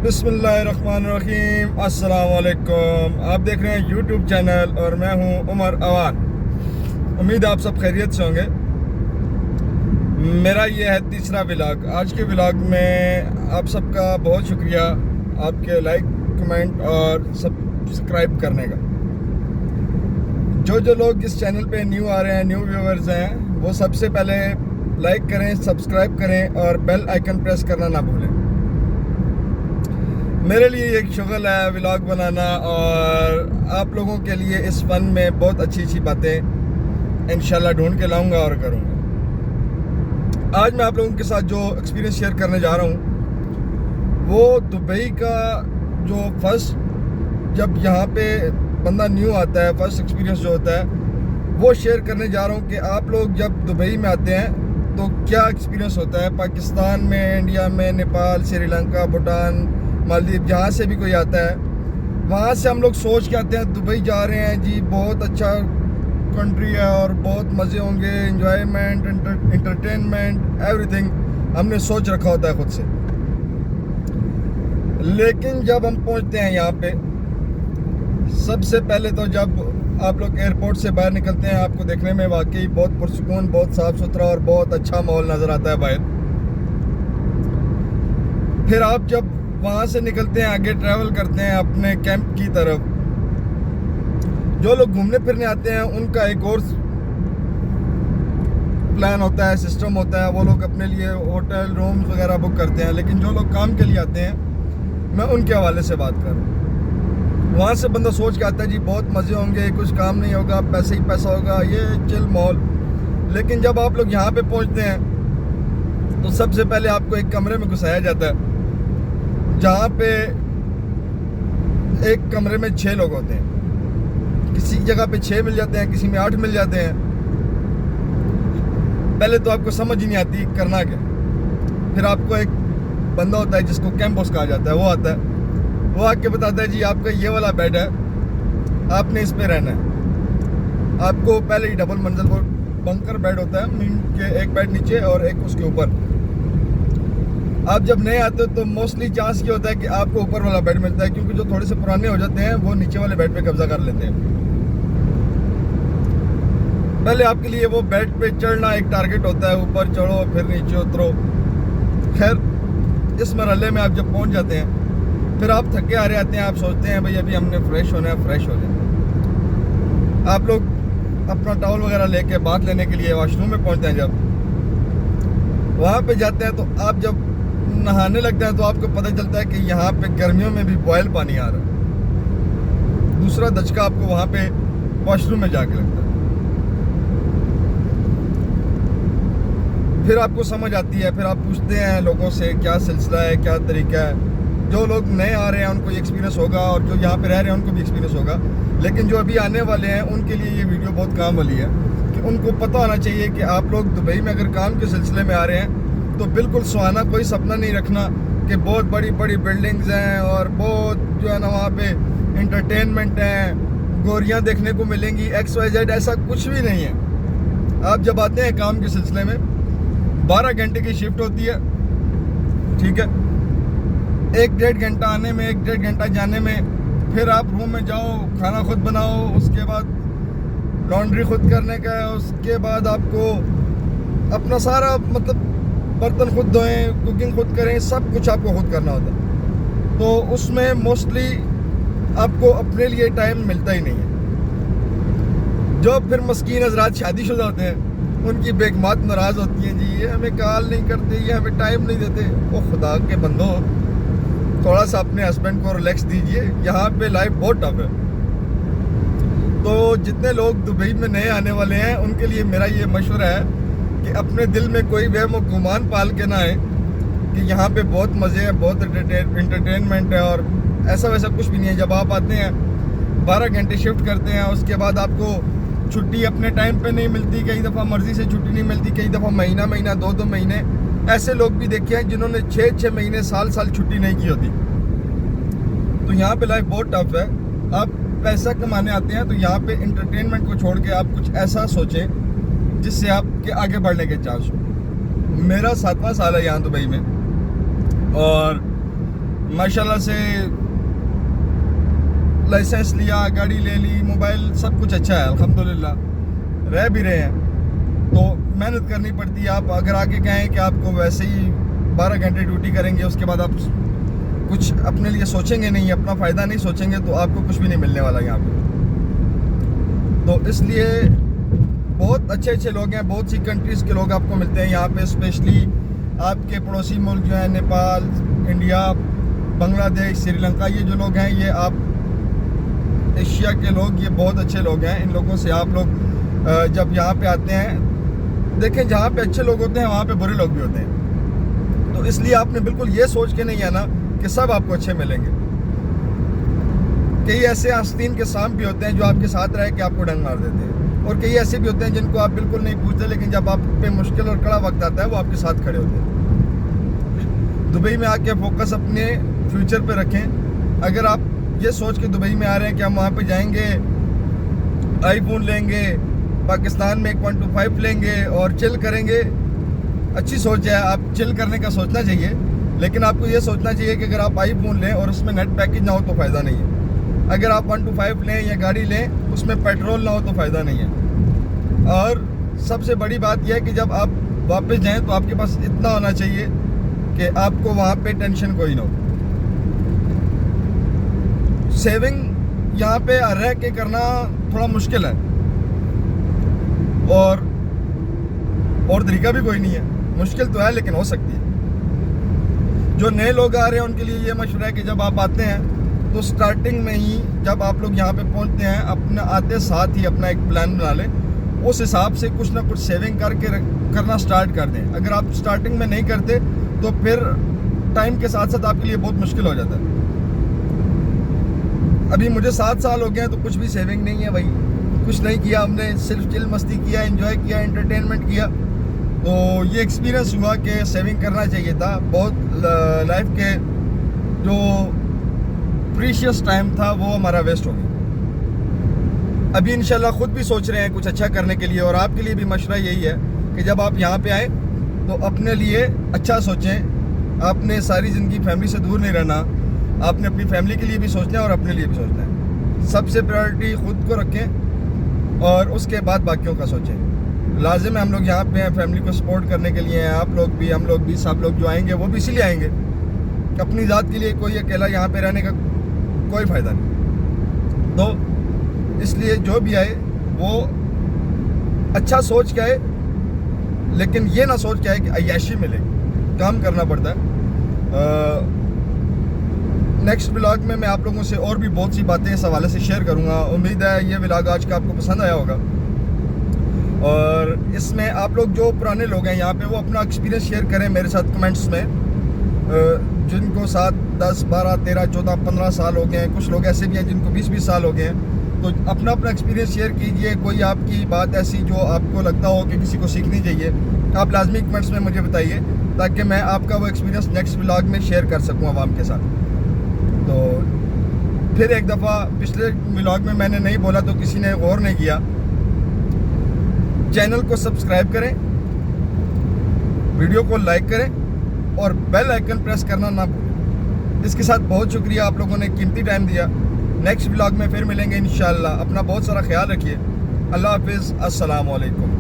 बिस्मिल्लाहिर्रहमानिर्रहीम, अस्सलाम वालेकुम। आप देख रहे हैं यूट्यूब चैनल और मैं हूं उमर अवान। उम्मीद आप सब खैरियत से होंगे। मेरा ये है तीसरा व्लॉग। आज के व्लॉग में आप सबका बहुत शुक्रिया, आपके लाइक, कमेंट और सब्सक्राइब करने का। जो लोग इस चैनल पे न्यू आ रहे हैं, न्यू व्यूअर्स हैं, वो सबसे पहले लाइक करें, सब्सक्राइब करें और बेल आइकन प्रेस करना ना भूलें। मेरे लिए एक शुगल है व्लॉग बनाना और आप लोगों के लिए इस फन में बहुत अच्छी अच्छी बातें इंशाल्लाह ढूंढ के लाऊंगा और करूंगा। आज मैं आप लोगों के साथ जो एक्सपीरियंस शेयर करने जा रहा हूं वो दुबई का जो फर्स्ट, जब यहाँ पे बंदा न्यू आता है, फर्स्ट एक्सपीरियंस जो होता है वो शेयर करने जा रहा हूँ कि आप लोग जब दुबई में आते हैं तो क्या एक्सपीरियंस होता है। पाकिस्तान में, इंडिया में, नेपाल, श्रीलंका, भूटान, मालदीव, जहाँ से भी कोई आता है वहाँ से हम लोग सोच के आते हैं दुबई जा रहे हैं जी, बहुत अच्छा कंट्री है और बहुत मज़े होंगे, एंजॉयमेंट, एंटरटेनमेंट, एवरीथिंग हमने सोच रखा होता है खुद से। लेकिन जब हम पहुँचते हैं यहाँ पे, सबसे पहले तो जब आप लोग एयरपोर्ट से बाहर निकलते हैं आपको देखने में वाकई बहुत पुरसुकून, बहुत साफ़ सुथरा और बहुत अच्छा माहौल नज़र आता है बाहर। फिर आप जब वहाँ से निकलते हैं, आगे ट्रैवल करते हैं अपने कैंप की तरफ। जो लोग घूमने फिरने आते हैं उनका एक और प्लान होता है, सिस्टम होता है, वो लोग अपने लिए होटल रूम्स वगैरह बुक करते हैं। लेकिन जो लोग काम के लिए आते हैं, मैं उनके हवाले से बात करूँ। वहाँ से बंदा सोच के आता है जी बहुत मज़े होंगे, कुछ काम नहीं होगा, पैसे ही पैसा होगा, ये चिल माहौल। लेकिन जब आप लोग यहाँ पे पहुँचते हैं तो सबसे पहले आपको एक कमरे में घुसाया जाता है जहाँ पे एक कमरे में 6 लोग होते हैं। किसी जगह पे 6 मिल जाते हैं, किसी में 8 मिल जाते हैं। पहले तो आपको समझ ही नहीं आती करना क्या। फिर आपको एक बंदा होता है जिसको कैंप बॉस कहा जाता है, वो आता है, वो आके बताता है जी आपका ये वाला बेड है, आपने इस पे रहना है। आपको पहले ही डबल मंजिल पर बंकर बेड होता है, मीन के एक बेड नीचे और एक उसके ऊपर। आप जब नए आते हो तो मोस्टली चांस ये होता है कि आपको ऊपर वाला बेड मिलता है, क्योंकि जो थोड़े से पुराने हो जाते हैं वो नीचे वाले बेड पे कब्जा कर लेते हैं। पहले आपके लिए वो बेड पे चढ़ना एक टारगेट होता है, ऊपर चढ़ो फिर नीचे उतरो। खैर इस मरहले में आप जब पहुंच जाते हैं, फिर आप थके आ रहे आते हैं, आप सोचते हैं भाई अभी हमने फ्रेश होना है, फ्रेश हो जाए। आप लोग अपना टॉवल वगैरह लेके बाथ लेने के लिए वॉशरूम में पहुंचते हैं। जब वहाँ पे जाते हैं तो आप जब नहाने लगते हैं तो आपको पता चलता है कि यहाँ पे गर्मियों में भी बॉयल पानी आ रहा है। दूसरा दचका आपको वहाँ पे वॉशरूम में जाके लगता है। फिर आपको समझ आती है, फिर आप पूछते हैं लोगों से क्या सिलसिला है, क्या तरीका है। जो लोग नए आ रहे हैं उनको ये एक्सपीरियंस होगा और जो यहाँ पे रह रहे हैं उनको भी एक्सपीरियंस होगा। लेकिन जो अभी आने वाले हैं उनके लिए ये वीडियो बहुत काम वाली है कि उनको पता होना चाहिए कि आप लोग दुबई में अगर काम के सिलसिले में आ रहे हैं तो बिल्कुल सुहाना कोई सपना नहीं रखना कि बहुत बड़ी बड़ी बिल्डिंग्स हैं और बहुत जो है ना वहाँ पे एंटरटेनमेंट है, गोरियाँ देखने को मिलेंगी, XYZ, ऐसा कुछ भी नहीं है। आप जब आते हैं काम के सिलसिले में 12 घंटे की शिफ्ट होती है, ठीक है, 1-1.5 घंटा आने में, 1-1.5 घंटा जाने में। फिर आप रूम में जाओ, खाना खुद बनाओ, उसके बाद लॉन्ड्री खुद करने का है, उसके बाद आपको अपना सारा मतलब बर्तन खुद धोएं, कुकिंग खुद करें, सब कुछ आपको खुद करना होता है। तो उसमें मोस्टली आपको अपने लिए टाइम मिलता ही नहीं है। जो फिर मस्कीन हजरात शादीशुदा होते हैं उनकी बेगमात नाराज़ होती हैं जी, ये हमें कॉल नहीं करते, ये हमें टाइम नहीं देते। ओ खुदा के बंदो, थोड़ा सा अपने हस्बैंड को रिलैक्स दीजिए, यहाँ पे लाइफ बहुत टफ है। तो जितने लोग दुबई में नए आने वाले हैं उनके लिए मेरा ये मशवरा है कि अपने दिल में कोई वहम और गुमान पाल के ना आए कि यहाँ पे बहुत मज़े हैं, बहुत एंटरटेनमेंट है, और ऐसा वैसा कुछ भी नहीं है। जब आप आते हैं 12 घंटे शिफ्ट करते हैं, उसके बाद आपको छुट्टी अपने टाइम पे नहीं मिलती, कई दफ़ा मर्ज़ी से छुट्टी नहीं मिलती, कई दफ़ा महीना महीना 2-2 महीने। ऐसे लोग भी देखे हैं जिन्होंने 6-6 महीने, साल छुट्टी नहीं की होती। तो यहाँ पे लाइफ बहुत टफ है। आप पैसा कमाने आते हैं तो यहाँ पे एंटरटेनमेंट को छोड़ के आप कुछ ऐसा सोचें जिससे आपके आगे बढ़ने के चांस हो। मेरा 7वां साल है यहाँ दुबई में और माशाल्लाह से लाइसेंस लिया, गाड़ी ले ली, मोबाइल सब कुछ अच्छा है अल्हम्दुलिल्लाह, रह भी रहे हैं। तो मेहनत करनी पड़ती है। आप अगर आगे कहें कि आपको वैसे ही 12 घंटे ड्यूटी करेंगे, उसके बाद आप कुछ अपने लिए सोचेंगे नहीं, अपना फ़ायदा नहीं सोचेंगे, तो आपको कुछ भी नहीं मिलने वाला यहाँ पे। तो इसलिए बहुत अच्छे अच्छे लोग हैं, बहुत सी कंट्रीज़ के लोग आपको मिलते हैं यहाँ पे, स्पेशली आपके पड़ोसी मुल्क जो हैं, नेपाल, इंडिया, बांग्लादेश, श्रीलंका, ये जो लोग हैं, ये आप एशिया के लोग, ये बहुत अच्छे लोग हैं। इन लोगों से आप लोग जब यहाँ पे आते हैं, देखें जहाँ पे अच्छे लोग होते हैं वहाँ पे बुरे लोग भी होते हैं। तो इसलिए आपने बिल्कुल ये सोच के नहीं आना कि सब आपको अच्छे मिलेंगे। कई ऐसे आस्तीन के सांप भी होते हैं जो आपके साथ रह के आपको डंग मार देते हैं, और कई ऐसे भी होते हैं जिनको आप बिल्कुल नहीं पूछते, लेकिन जब आप पे मुश्किल और कड़ा वक्त आता है वो आपके साथ खड़े होते हैं। दुबई में आके फोकस अपने फ्यूचर पे रखें। अगर आप ये सोच के दुबई में आ रहे हैं कि हम वहाँ पे जाएंगे, आईफोन लेंगे, पाकिस्तान में एक 125 लेंगे और चिल करेंगे, अच्छी सोच है, आप चिल करने का सोचना चाहिए, लेकिन आपको ये सोचना चाहिए कि अगर आप आईफोन लें और उसमें नेट पैकेज ना हो तो फ़ायदा नहीं है। अगर आप 125 लें या गाड़ी लें, उसमें पेट्रोल ना हो तो फ़ायदा नहीं है। और सबसे बड़ी बात यह है कि जब आप वापस जाएं तो आपके पास इतना होना चाहिए कि आपको वहाँ पे टेंशन कोई ना हो। सेविंग यहाँ पे रह के करना थोड़ा मुश्किल है, और तरीका भी कोई नहीं है। मुश्किल तो है लेकिन हो सकती है। जो नए लोग आ रहे हैं उनके लिए ये मशवरा है कि जब आप आते हैं तो स्टार्टिंग में ही, जब आप लोग यहाँ पे पहुँचते हैं, अपना आते साथ ही अपना एक प्लान बना लें, उस हिसाब से कुछ ना कुछ सेविंग करना स्टार्ट कर दें। अगर आप स्टार्टिंग में नहीं करते तो फिर टाइम के साथ साथ आपके लिए बहुत मुश्किल हो जाता है। अभी मुझे 7 साल हो गए हैं तो कुछ भी सेविंग नहीं है भाई, कुछ नहीं किया हमने, सिर्फ चिल मस्ती किया, एंजॉय किया, एंटरटेनमेंट किया। तो ये एक्सपीरियंस हुआ कि सेविंग करना चाहिए था। बहुत लाइफ के जो प्रीशियस टाइम था वो हमारा वेस्ट हो गया। अभी इंशाल्लाह खुद भी सोच रहे हैं कुछ अच्छा करने के लिए, और आपके लिए भी मशवरा यही है कि जब आप यहाँ पे आएँ तो अपने लिए अच्छा सोचें। आपने सारी ज़िंदगी फैमिली से दूर नहीं रहना, आपने अपनी फैमिली के लिए भी सोचना है और अपने लिए भी सोचना है। सबसे प्रायोरिटी खुद को रखें और उसके बाद बाकियों का सोचें। लाजिम है हम लोग यहाँ पे हैं, फैमिली को सपोर्ट करने के लिए हैं। आप लोग भी, हम लोग भी, सब लोग जो आएंगे वो भी इसीलिए आएंगे। अपनी ज़ात के लिए कोई अकेला यहाँ पे रहने का कोई फ़ायदा नहीं। तो इसलिए जो भी आए वो अच्छा सोच के आए, लेकिन ये ना सोच के आए कि अय्याशी मिले, काम करना पड़ता है। नेक्स्ट व्लॉग में मैं आप लोगों से और भी बहुत सी बातें इस हवाले से शेयर करूँगा। उम्मीद है ये व्लॉग आज का आपको पसंद आया होगा, और इसमें आप लोग जो पुराने लोग हैं यहाँ पे वो अपना एक्सपीरियंस शेयर करें मेरे साथ कमेंट्स में। जिनको 7, 10, 12, 13, 14, 15 साल हो गए हैं, कुछ लोग ऐसे भी हैं जिनको 20-20 साल हो गए हैं। तो अपना अपना एक्सपीरियंस शेयर कीजिए। कोई आपकी बात ऐसी जो आपको लगता हो कि किसी को सीखनी चाहिए, आप लाजमी कमेंट्स में मुझे बताइए, ताकि मैं आपका वो एक्सपीरियंस नेक्स्ट व्लॉग में शेयर कर सकूँ आवाम के साथ। तो फिर एक दफ़ा पिछले व्लॉग में मैंने नहीं बोला तो किसी ने गौर नहीं किया। चैनल को सब्सक्राइब करें, वीडियो को लाइक करें और बेल आइकन प्रेस करना ना भूलें। इसके साथ बहुत शुक्रिया, आप लोगों ने कीमती टाइम दिया। नेक्स्ट व्लॉग में फिर मिलेंगे इंशाल्लाह। अपना बहुत सारा ख्याल रखिए। अल्लाह हाफिज़, अस्सलाम वालेकुम।